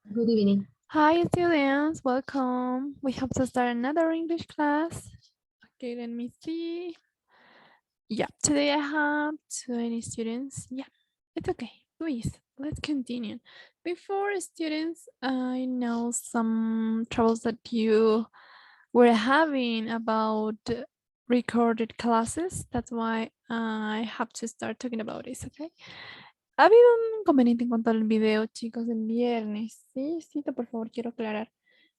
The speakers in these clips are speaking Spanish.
Good evening. Hi students, welcome. We have to start another English class. Okay, let me see. Yeah, today I have 20 students. Yeah, it's okay. Please, let's continue. Before students, I know some troubles that you were having about recorded classes. That's why I have to start talking about this, okay? Ha habido un inconveniente en cuanto al video, chicos, el viernes. Sí, sí, por favor, quiero aclarar.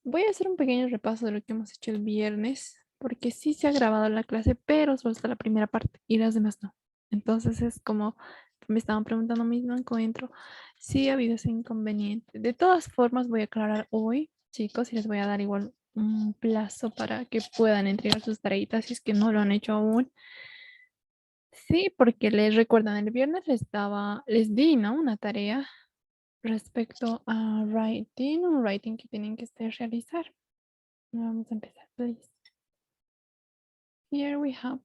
Voy a hacer un pequeño repaso de lo que hemos hecho el viernes, porque sí se ha grabado la clase, pero solo está la primera parte y las demás no. Entonces es como me estaban preguntando mismo encuentro, sí ha habido ese inconveniente. De todas formas, voy a aclarar hoy, chicos, y les voy a dar igual un plazo para que puedan entregar sus tareitas si es que no lo han hecho aún. Sí, porque les recuerdan el viernes les di, ¿no? Una tarea respecto a writing, un writing que tienen que realizar. Vamos a empezar, please. Here we have,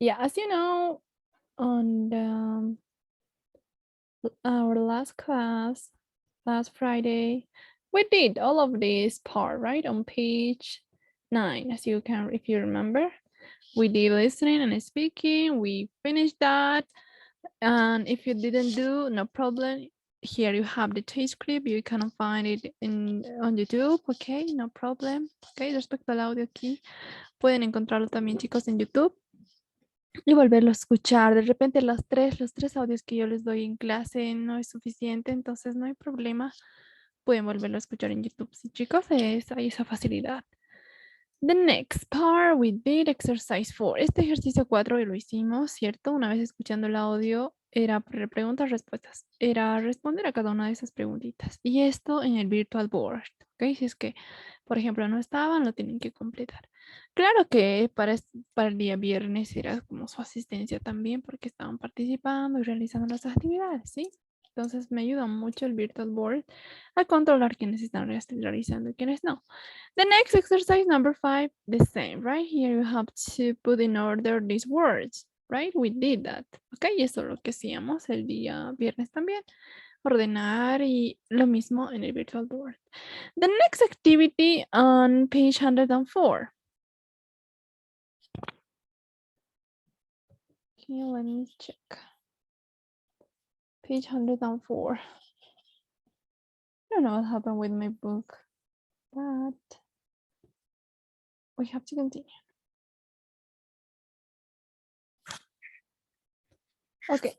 yeah, as you know, on our last class, last Friday, we did all of this part, right? On page 9, as you can, if you remember. We did listening and speaking, we finished that. And if you didn't do, no problem. Here you have the transcript. You can find it on YouTube. Okay, no problem. Okay, respecto al audio aquí, pueden encontrarlo también, chicos, en YouTube y volverlo a escuchar. De repente los tres audios que yo les doy en clase no es suficiente, entonces no hay problema. Pueden volverlo a escuchar en YouTube. Sí, chicos, hay esa facilidad. The next part we did exercise 4. Este ejercicio 4 lo hicimos, ¿cierto? Una vez escuchando el audio, era preguntas, respuestas. Era responder a cada una de esas preguntitas. Y esto en el virtual board, ¿ok? Si es que, por ejemplo, no estaban, lo tienen que completar. Claro que para el día viernes era como su asistencia también, porque estaban participando y realizando las actividades, ¿sí? Entonces me ayuda mucho el virtual board a controlar quiénes están realizando y quiénes no. The next exercise, number 5, the same, right? Here you have to put in order these words, right? We did that. Ok, y eso es lo que hacíamos el día viernes también. Ordenar y lo mismo en el virtual board. The next activity on page 104. Okay, let me check. Page 104. I don't know what happened with my book, but we have to continue. Okay,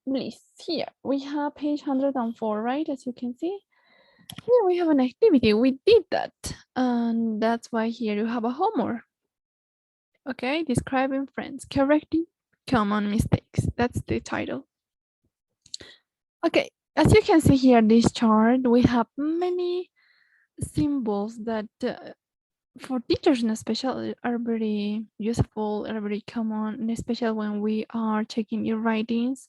please, here we have page 104, right? As you can see. Here we have an activity. We did that. And that's why here you have a homework. Okay, describing friends, correcting common mistakes. That's the title. Okay, as you can see here, this chart, we have many symbols that for teachers in special are very useful, are very common, and especially when we are checking your writings,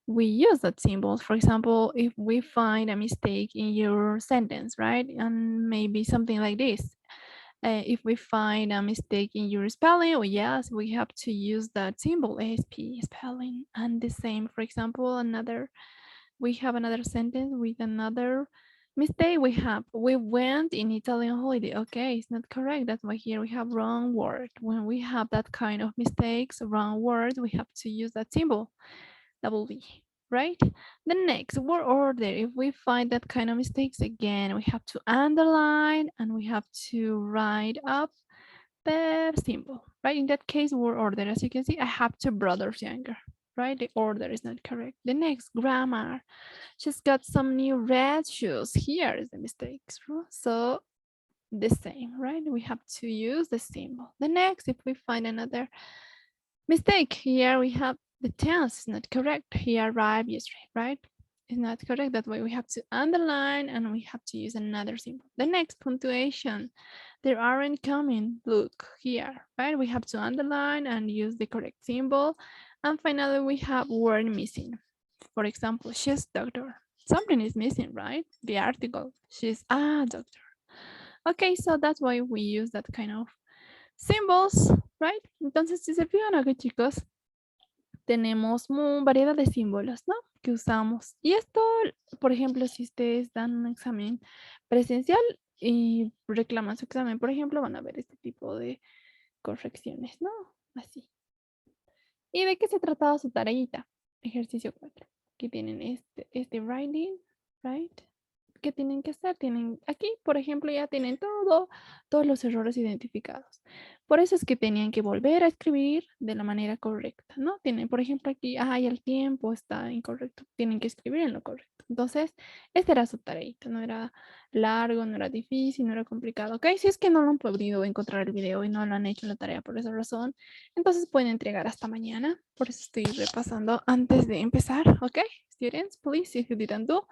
we use that symbols. For example, if we find a mistake in your sentence, right? And maybe something like this. If we find a mistake in your spelling, or yes, we have to use that symbol, ASP spelling. And the same, for example, we have another sentence with another mistake. We went in Italian holiday. Okay, it's not correct. That's why here we have wrong word. When we have that kind of mistakes, wrong words, we have to use that symbol, double V, right? The next word order, if we find that kind of mistakes again, we have to underline and we have to write up the symbol, right? In that case, word order, as you can see, I have two brothers younger, right? The order is not correct. The next, grammar. She's got some new red shoes. Here is the mistakes. So the same, right? We have to use the symbol. The next, if we find another mistake, here we have the tense is not correct. He arrived yesterday, right? It's not correct. That way we have to underline and we have to use another symbol. The next, punctuation. There aren't coming. Look here, right? We have to underline and use the correct symbol. And finally, we have word missing. For example, she's doctor. Something is missing, right? The article. She's a doctor. Okay, so that's why we use that kind of symbols, right? Entonces, si se fijan aquí, chicos, tenemos variedad de símbolos, ¿no? Que usamos. Y esto, por ejemplo, si ustedes dan un examen presencial y reclaman su examen, por ejemplo, van a ver este tipo de correcciones, ¿no? Así. ¿Y de qué se trataba su tareita? Ejercicio 4. Aquí tienen este writing, right? ¿Qué tienen que hacer? Tienen aquí, por ejemplo, ya tienen todos los errores identificados. Por eso es que tenían que volver a escribir de la manera correcta, ¿no? Tienen, por ejemplo, aquí, ay, el tiempo está incorrecto. Tienen que escribir en lo correcto. Entonces, esta era su tareita. No era largo, no era difícil, no era complicado, ¿ok? Si es que no lo han podido encontrar el video y no lo han hecho la tarea por esa razón, entonces pueden entregar hasta mañana. Por eso estoy repasando antes de empezar, ¿ok? Students, please, if you didn't do,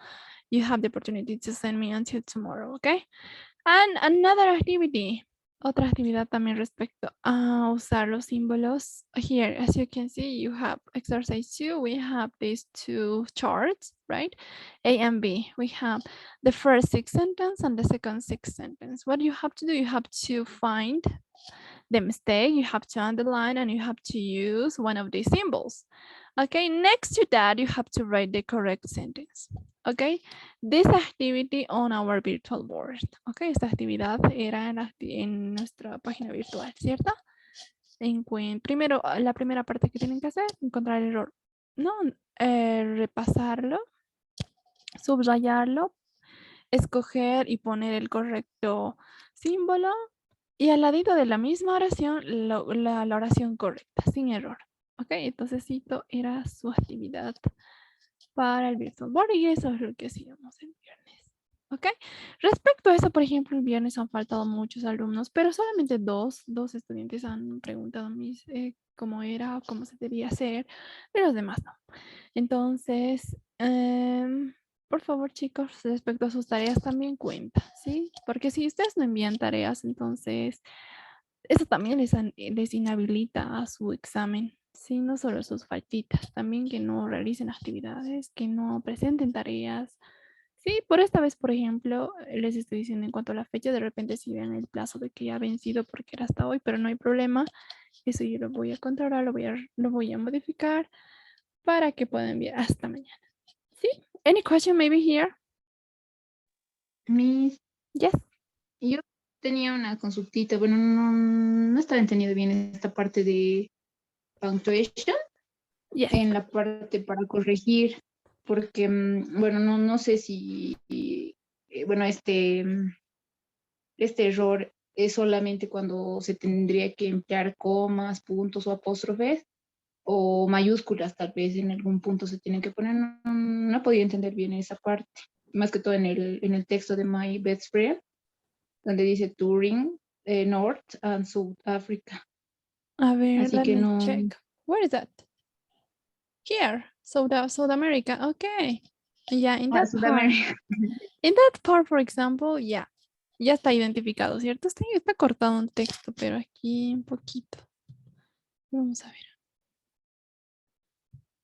you have the opportunity to send me until tomorrow, okay? And another activity, otra actividad también respecto a usar los símbolos. Here, as you can see, you have exercise 2. We have these two charts, right? A and B. We have the first 6 sentence and the second 6 sentence. What you have to do, you have to find the mistake, you have to underline, and you have to use one of these symbols. Okay, next to that, you have to write the correct sentence. Okay, this activity on our virtual board. Okay, esta actividad era en nuestra página virtual, ¿cierto? Primero, la primera parte que tienen que hacer, encontrar el error. No, repasarlo, subrayarlo, escoger y poner el correcto símbolo y al ladito de la misma oración, la oración correcta, sin error. Ok, entonces cito era su actividad para el virtual board y eso es lo que hacíamos el viernes. Ok, respecto a eso, por ejemplo, el viernes han faltado muchos alumnos, pero solamente dos estudiantes han preguntado cómo era o cómo se debía hacer, pero los demás no. Entonces, por favor, chicos, respecto a sus tareas también cuenta, ¿sí? Porque si ustedes no envían tareas, entonces eso también les inhabilita a su examen, ¿sí? No solo sus faltitas, también que no realicen actividades, que no presenten tareas. Sí, por esta vez, por ejemplo, les estoy diciendo en cuanto a la fecha, de repente si ven el plazo de que ya ha vencido porque era hasta hoy, pero no hay problema. Eso yo lo voy a controlar, lo voy a modificar para que puedan enviar hasta mañana. ¿Sí? Any question maybe here? Miss, Yes. yo tenía una consultita, bueno, no estaba entendiendo bien esta parte de punctuation Yes. en la parte para corregir, porque, bueno, no sé si, bueno, este error es solamente cuando se tendría que emplear comas, puntos o apóstrofes, o mayúsculas tal vez en algún punto se tienen que poner. No he podido entender bien esa parte, más que todo en el texto de My Best Friend, donde dice touring North and South Africa. A ver, Así let que me no. check. Where is that? Here. South America. Okay. Yeah, in that part. Sudamérica. In that part, for example, yeah. Ya está identificado, ¿cierto? Está cortado un texto, pero aquí un poquito. Vamos a ver.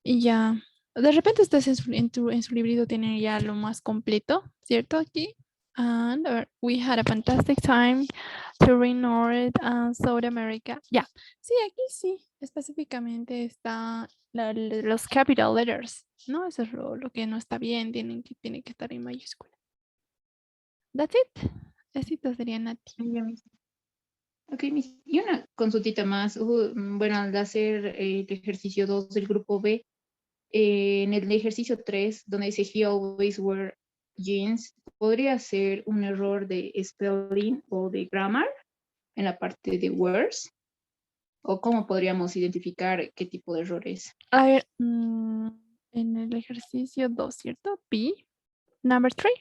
Y ya. De repente ustedes en su librito tienen ya lo más completo, ¿cierto? Aquí. And we had a fantastic time touring North and South America. Ya. Sí, aquí sí. Específicamente está los capital letters, ¿no? Eso es lo que no está bien. Tiene que estar en mayúscula. That's it. Eso sería Nati. Ok, y una consultita más. Bueno, al hacer el ejercicio 2 del grupo B, en el ejercicio 3, donde dice he always wear jeans, ¿podría ser un error de spelling o de grammar en la parte de wears? ¿O cómo podríamos identificar qué tipo de error es? A ver, en el ejercicio 2, ¿cierto? B, number 3.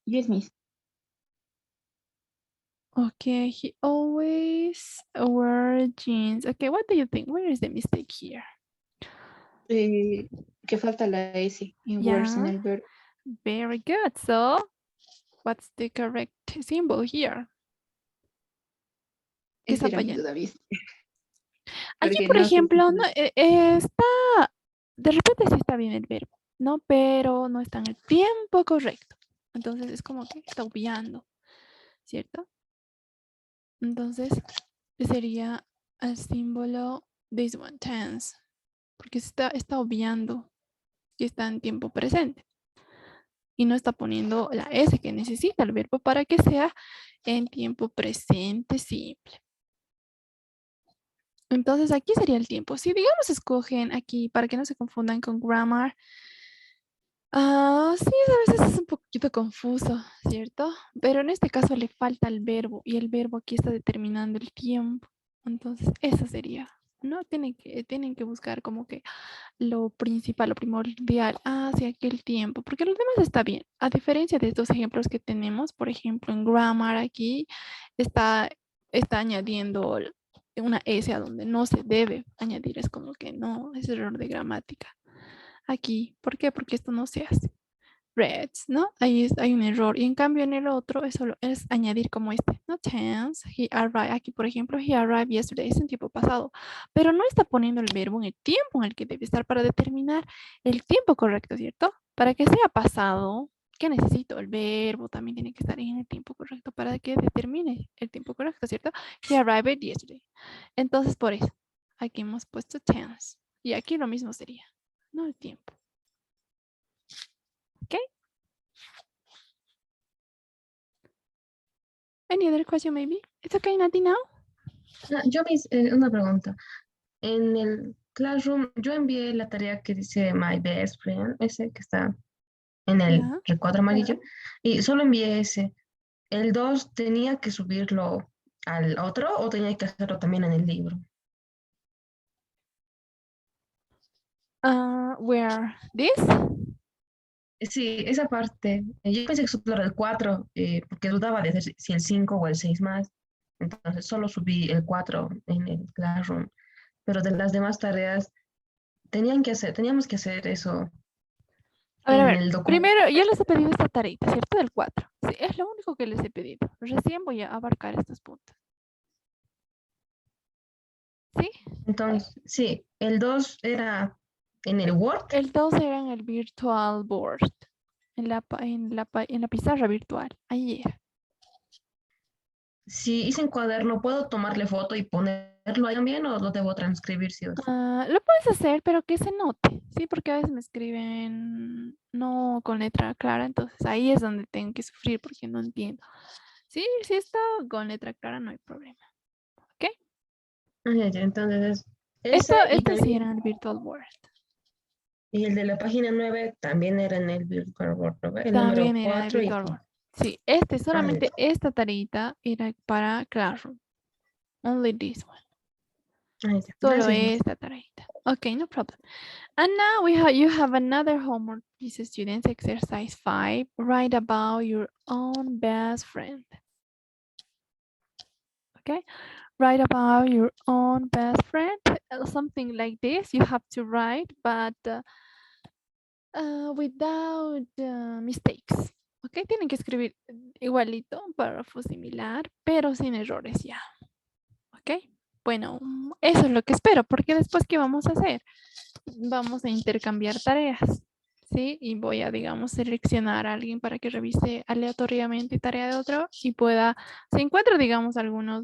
Yes, miss. Okay, he always wear jeans. Okay, what do you think? Where is the mistake here? Que falta la S en wears en Yeah, el verbo. very good. So, what's the correct symbol here? ¿Qué Esa está era mi fallando? duda, ¿viste? Aquí, Porque por no sé si... ejemplo, no, está, de repente sí está bien el verbo, ¿no? Pero no está en el tiempo correcto. Entonces es como que está obviando, ¿cierto? Entonces sería el símbolo this one, tense. porque está obviando que está en tiempo presente. Y no está poniendo la S que necesita el verbo para que sea en tiempo presente simple. Entonces aquí sería el tiempo. Si digamos escogen aquí, para que no se confundan con grammar, sí, a veces es un poquito confuso, ¿cierto? Pero en este caso le falta el verbo y el verbo aquí está determinando el tiempo. Entonces, eso sería, ¿no? Tienen que buscar como que lo principal, lo primordial, sí, aquí el tiempo, porque lo demás está bien. A diferencia de estos ejemplos que tenemos, por ejemplo, en grammar aquí está añadiendo una S a donde no se debe añadir, es como que no, es error de gramática. Aquí, ¿por qué? Porque esto no se hace. Reds, ¿no? Hay un error. Y en cambio en el otro es añadir como este, ¿no? Chance, he arrived. Aquí, por ejemplo, he arrived yesterday, es en tiempo pasado. Pero no está poniendo el verbo en el tiempo en el que debe estar para determinar el tiempo correcto, ¿cierto? Para que sea pasado, ¿qué necesito? El verbo también tiene que estar en el tiempo correcto para que determine el tiempo correcto, ¿cierto? He arrived yesterday. Entonces, por eso, aquí hemos puesto chance. Y aquí lo mismo sería, ¿no? El tiempo. ¿Ok? Any other question maybe? It's okay, Nati, now? Yo una pregunta. En el Classroom, yo envié la tarea que dice My Best Friend, ese que está en el Yeah. recuadro amarillo, y solo envié ese. ¿El 2 tenía que subirlo al otro o tenía que hacerlo también en el libro? Where this? Sí, esa parte. Yo pensé que solo era el 4, porque dudaba de si el 5 o el 6 más. Entonces solo subí el 4 en el Classroom. Pero de las demás tareas, teníamos que hacer eso A en ver. el documento. Primero, yo les he pedido esta tareita, ¿cierto? Del 4. Sí, es lo único que les he pedido. Recién voy a abarcar estos puntos. ¿Sí? Entonces, sí, el 2 era en el Word. El 2 era en el virtual board. En la pizarra virtual. Ahí era. Si hice en cuaderno, ¿puedo tomarle foto y ponerlo ahí también o lo debo transcribir sí o sí? Lo puedes hacer, pero que se note. Sí, porque a veces me escriben no con letra clara. Entonces ahí es donde tengo que sufrir porque no entiendo. Sí, si está con letra clara, no hay problema. ¿Ok? Ya, entonces, ese y Esto sí también era el virtual board. y el de la página 9 también era en el Virtual Board, ¿no? El número También era el 4 y virtual 5. board. Sí, solamente esta tareita era para Classroom. Only this one. Ya. Solo Gracias, Miss. esta tareita. Okay, no problem. And now you have another homework, please, students. Exercise 5. Write about your own best friend. Okay, write about your own best friend. Something like this. You have to write, but without mistakes. Ok, tienen que escribir igualito, un párrafo similar, pero sin errores ya. Ok, bueno, eso es lo que espero, porque después, ¿qué vamos a hacer? Vamos a intercambiar tareas, ¿sí? Y voy a, digamos, seleccionar a alguien para que revise aleatoriamente tarea de otro y pueda, si encuentra, digamos, algunos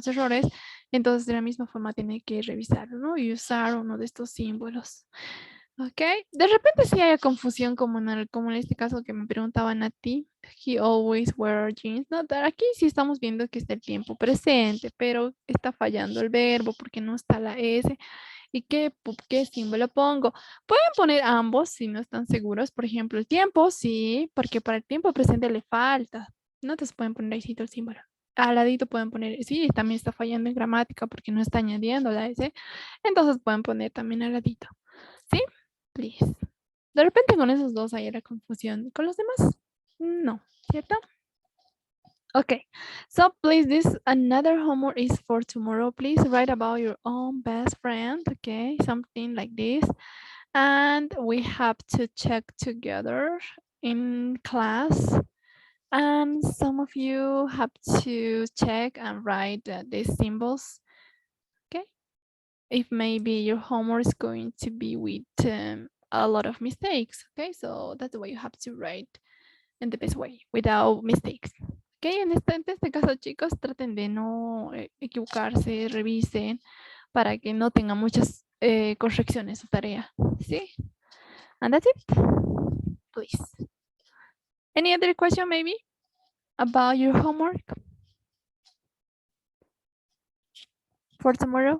errores, entonces de la misma forma tiene que revisarlo, ¿no? Y usar uno de estos símbolos. Ok, de repente sí hay confusión como en este caso que me preguntaban a ti. He always wear jeans. No, aquí sí estamos viendo que está el tiempo presente, pero está fallando el verbo porque no está la S. ¿Y qué símbolo pongo? Pueden poner ambos si no están seguros. Por ejemplo, el tiempo, sí, porque para el tiempo presente le falta. No te pueden poner ahí el símbolo. Al ladito pueden poner, sí, también está fallando en gramática porque no está añadiendo la S. Entonces pueden poner también al ladito. ¿Sí? Please. De repente con esos dos hay la confusión. Con los demás, no, ¿cierto? Okay, so please, this another homework is for tomorrow. Please write about your own best friend, okay? Something like this. And we have to check together in class. And some of you have to check and write these symbols, okay? If maybe your homework is going to be with a lot of mistakes, okay? So that's why you have to write in the best way, without mistakes. Ok, en este caso, chicos, traten de no equivocarse, revisen para que no tengan muchos correcciones su tarea. ¿Sí? And that's it. Please. Any other question maybe about your homework for tomorrow?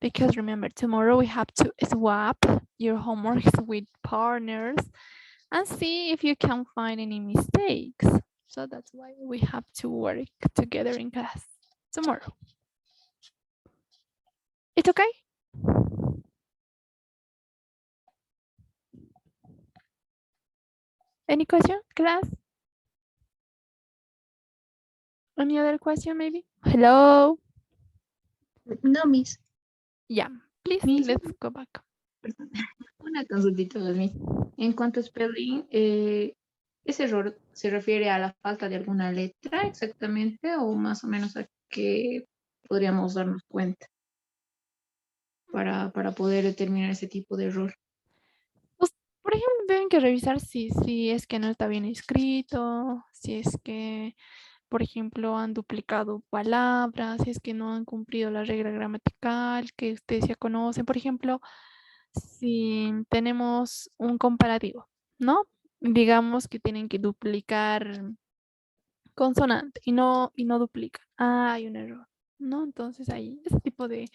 Because remember, tomorrow we have to swap your homeworks with partners and see if you can find any mistakes. So that's why we have to work together in class tomorrow. It's okay? Any question, class? Any other question maybe? Hello? No, Miss. Yeah, please, Miss, let's go back. perdón, una consultita, Miss. En cuanto a spelling, ¿ese error se refiere a la falta de alguna letra exactamente o más o menos a qué podríamos darnos cuenta para poder determinar ese tipo de error? Pues, por ejemplo, tienen que revisar si es que no está bien escrito, si es que, por ejemplo, han duplicado palabras, si es que no han cumplido la regla gramatical que ustedes ya conocen. Por ejemplo, si tenemos un comparativo, ¿no? Digamos que tienen que duplicar consonante y no duplican. Ah, hay un error, ¿no? Entonces ahí, ese tipo de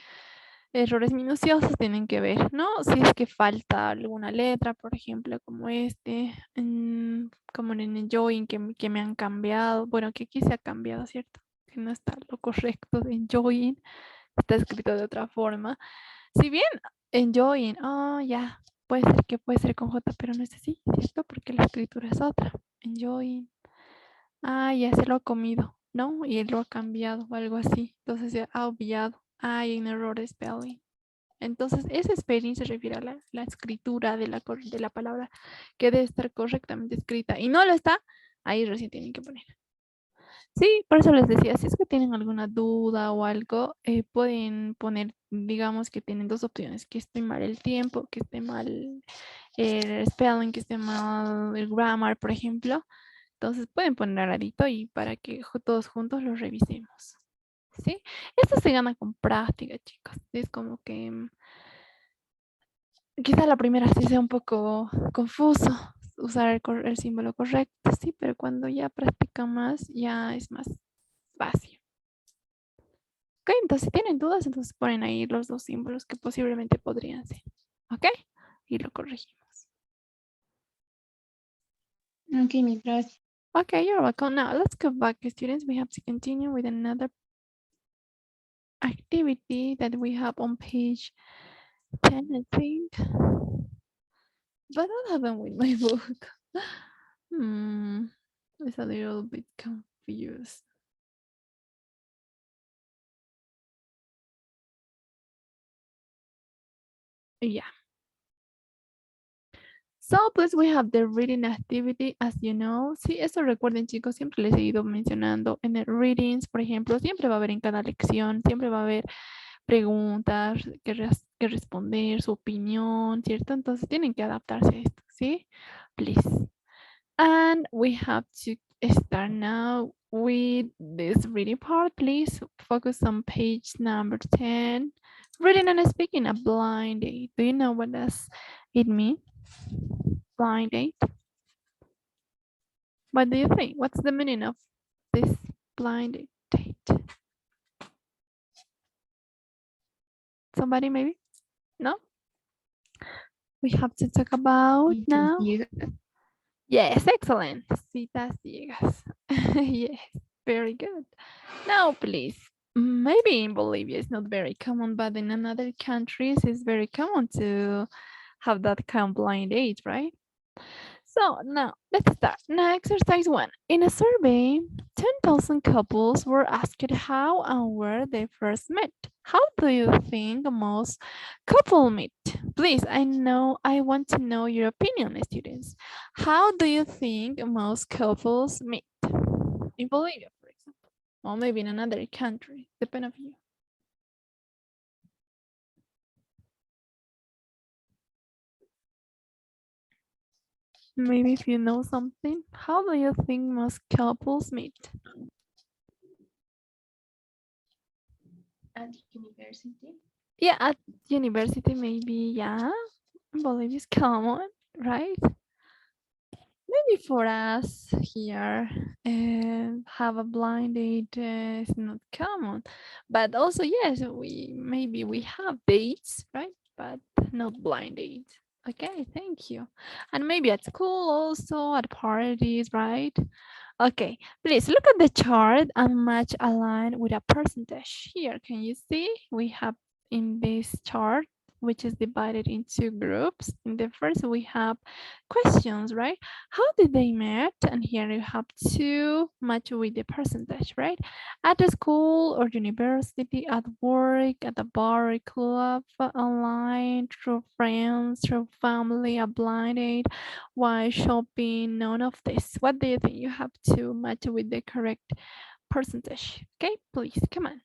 errores minuciosos tienen que ver, ¿no? Si es que falta alguna letra, por ejemplo, como como en el join que me han cambiado. Bueno, que aquí se ha cambiado, ¿cierto? Que no está lo correcto de join, está escrito de otra forma. Si bien en join, ya, puede ser con J, pero no es así, ¿cierto? Porque la escritura es otra. En join, ya se lo ha comido, ¿no? Y él lo ha cambiado o algo así. Entonces se ha obviado. Hay un error de spelling. Entonces, ese spelling se refiere a la escritura de la palabra que debe estar correctamente escrita y no lo está, ahí recién tienen que poner. Sí, por eso les decía, si es que tienen alguna duda o algo, pueden poner, digamos que tienen dos opciones, que esté mal el tiempo, que esté mal el spelling, que esté mal el grammar, por ejemplo. Entonces pueden poner al ladito y para que todos juntos lo revisemos. ¿Sí? Esto se gana con práctica, chicos. Es como que quizá la primera sí sea un poco confuso usar el símbolo correcto, sí, pero cuando ya practican más, ya es más fácil. Ok, entonces si tienen dudas, entonces ponen ahí los dos símbolos que posiblemente podrían ser. Ok, y lo corregimos. Ok, Miss, gracias. Okay, you're welcome. Now let's go back, students. We have to continue with another activity that we have on page 10, I think. But I haven't with my book. It's a little bit confused. Yeah. So, pues we have the reading activity, as you know. Sí, eso recuerden, chicos, siempre les he ido mencionando en el readings, por ejemplo, siempre va a haber en cada lección, siempre va a haber preguntas que responder, su opinión, ¿cierto? Entonces tienen que adaptarse a esto, ¿sí? Please. And we have to start now with this reading part. Please focus on page number 10. Reading and speaking a blind date. Do you know what does it mean? Blind date. What do you think? What's the meaning of this blind date? Somebody maybe? No? We have to talk about now. Yes, excellent. Citas ciegas. Yes, very good. Now, please. Maybe in Bolivia it's not very common, but in other countries it's very common to have that kind of blind date, right? So now let's start. Now, exercise 1. In a survey, 10,000 couples were asked how and where they first met. How do you think most couple meet? Please, I want to know your opinion, students. How do you think most couples meet? In Bolivia, for example, or maybe in another country, depend on you. Maybe if you know something, how do you think most couples meet? At university. Yeah, at university maybe, yeah. I believe it's common, right? Maybe for us here, have a blind date is not common, but also yes, we have dates, right? But not blind dates. Okay, thank you. And maybe at school also, at parties, right? Okay, please look at the chart and match a line with a percentage. Here, can you see? We have in this chart, which is divided into groups. In the first, we have questions, right? How did they met? And here you have to match with the percentage, right? At the school or university, at work, at the bar or club, online, through friends, through family, a blind date, why shopping, none of this. What do you think? You have to match with the correct percentage. Okay, please, come on.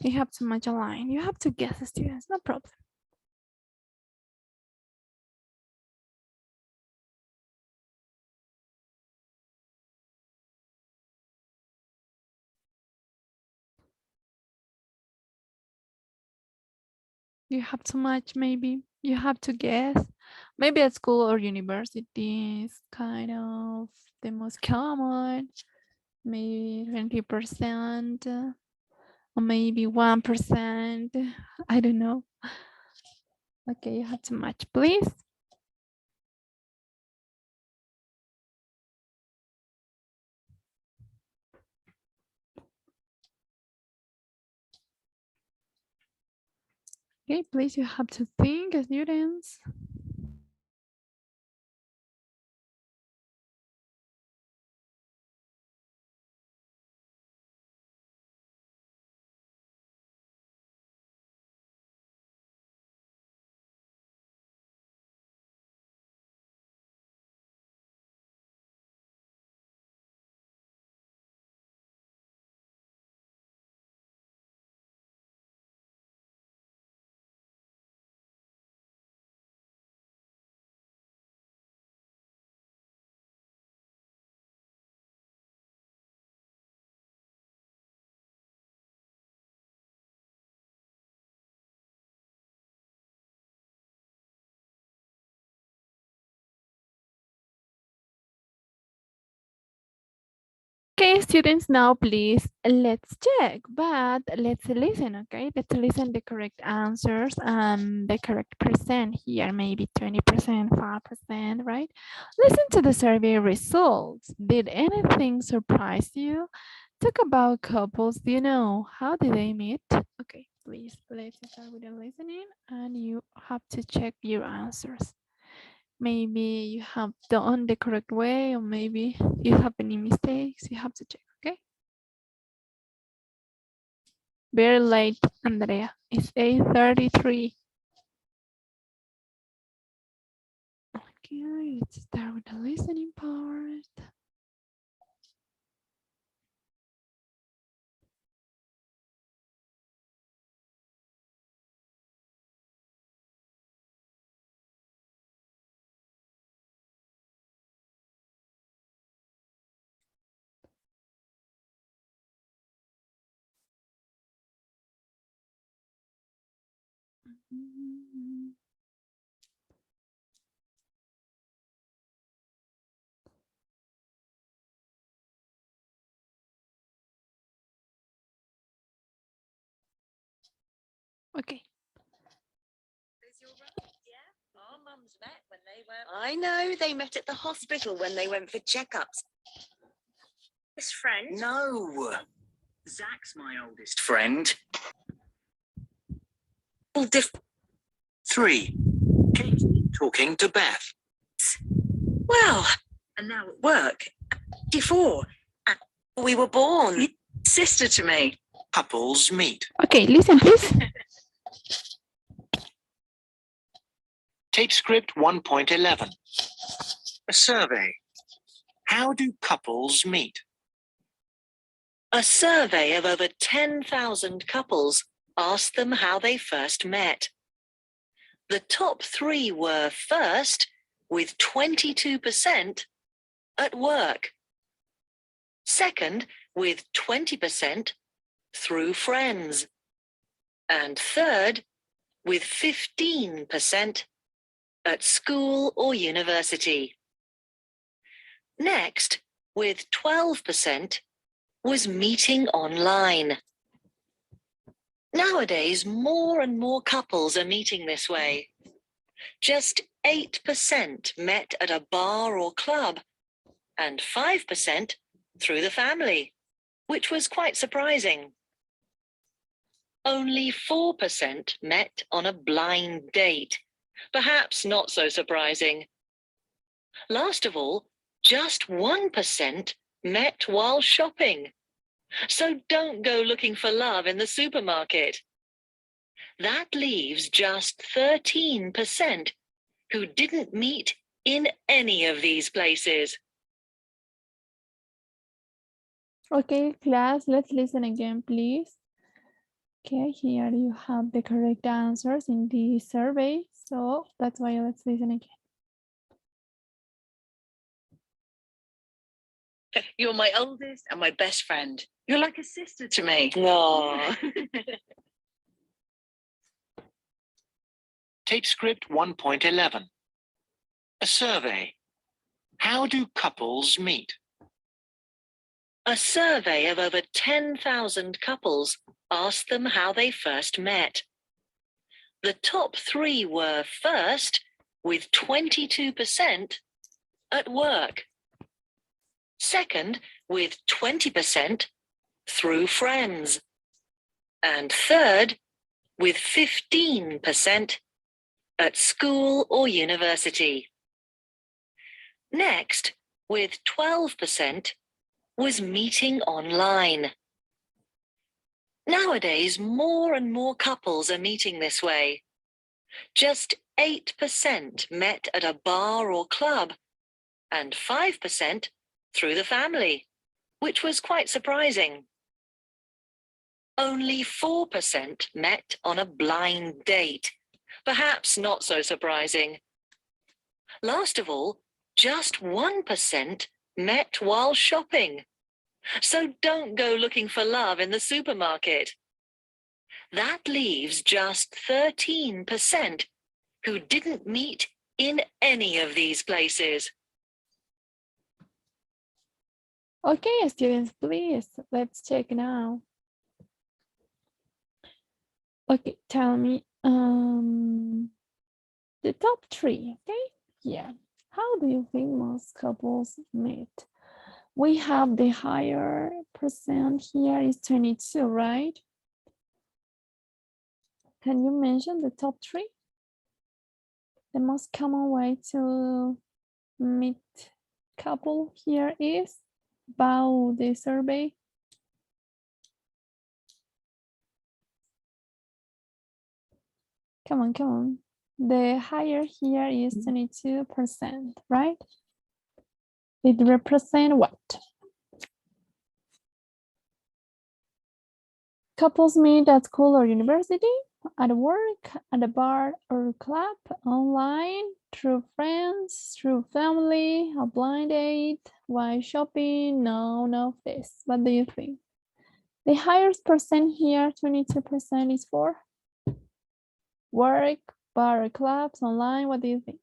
You have to match a line. You have to guess, students, no problem. You have to match, maybe. You have to guess. Maybe at school or university is kind of the most common. Maybe 20%, or maybe 1%. I don't know. Okay, you have to match, please. Okay, please, you have to think, students. Okay, students, now please let's check, but let's listen, okay? Let's listen the correct answers and the correct percent here, maybe 20%, 5%, right? Listen to the survey results. Did anything surprise you? Talk about couples. Do you know how did they meet? Okay, please, let's start with the listening and you have to check your answers. Maybe you have done the correct way, or maybe you have any mistakes. You have to check, okay? Very late, Andrea. It's 8:33. Okay, let's start with the listening part. Okay. Our mums met when they were. I know, they met at the hospital when they went for checkups. His friend? No. Zach's my oldest friend. All 3. Kate talking to Beth. Well, and now at work. 54. And we were born. Sister to me. Couples meet. Okay, listen, please. Tape script 1.11. A survey. How do couples meet? A survey of over 10,000 couples asked them how they first met. The top 3 were first, with 22%, at work. Second, with 20%, through friends. And third, with 15% at school or university. Next, with 12%, was meeting online. Nowadays, more and more couples are meeting this way. Just 8% met at a bar or club, and 5% through the family, which was quite surprising. Only 4% met on a blind date, perhaps not so surprising. Last of all, just 1% met while shopping. So don't go looking for love in the supermarket. That leaves just 13% who didn't meet in any of these places. Okay, class, let's listen again, please. Okay, here you have the correct answers in the survey. So that's why let's listen again. You're my oldest and my best friend. You're like a sister to me. No. Tape script 1.11. A survey. How do couples meet? A survey of over 10,000 couples asked them how they first met. The top 3 were first, with 22%, at work. Second, with 20%, through friends. And third, with 15%, at school or university. Next, with 12%, was meeting online. Nowadays, more and more couples are meeting this way. Just 8% met at a bar or club, and 5% through the family, which was quite surprising. Only 4% met on a blind date, perhaps not so surprising. Last of all, just 1% met while shopping. So don't go looking for love in the supermarket. That leaves just 13% who didn't meet in any of these places. Okay, students, please, let's check now. Okay, tell me the top 3, okay? Yeah. How do you think most couples meet? We have the higher percent here is 22, right? Can you mention the top 3? The most common way to meet couple here is about the survey. Come on. The higher here is 22%, right? It represents what? Couples meet at school or university, at work, at a bar or club, online, through friends, through family, a blind date, while shopping, none of this. What do you think? The highest percent here, 22%, is for work, bar or clubs, online. What do you think?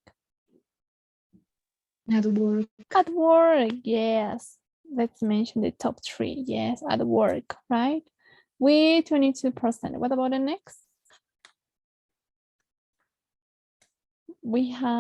At work. At work, yes. Let's mention the top 3. Yes, at work, right? With 22%. What about the next? We have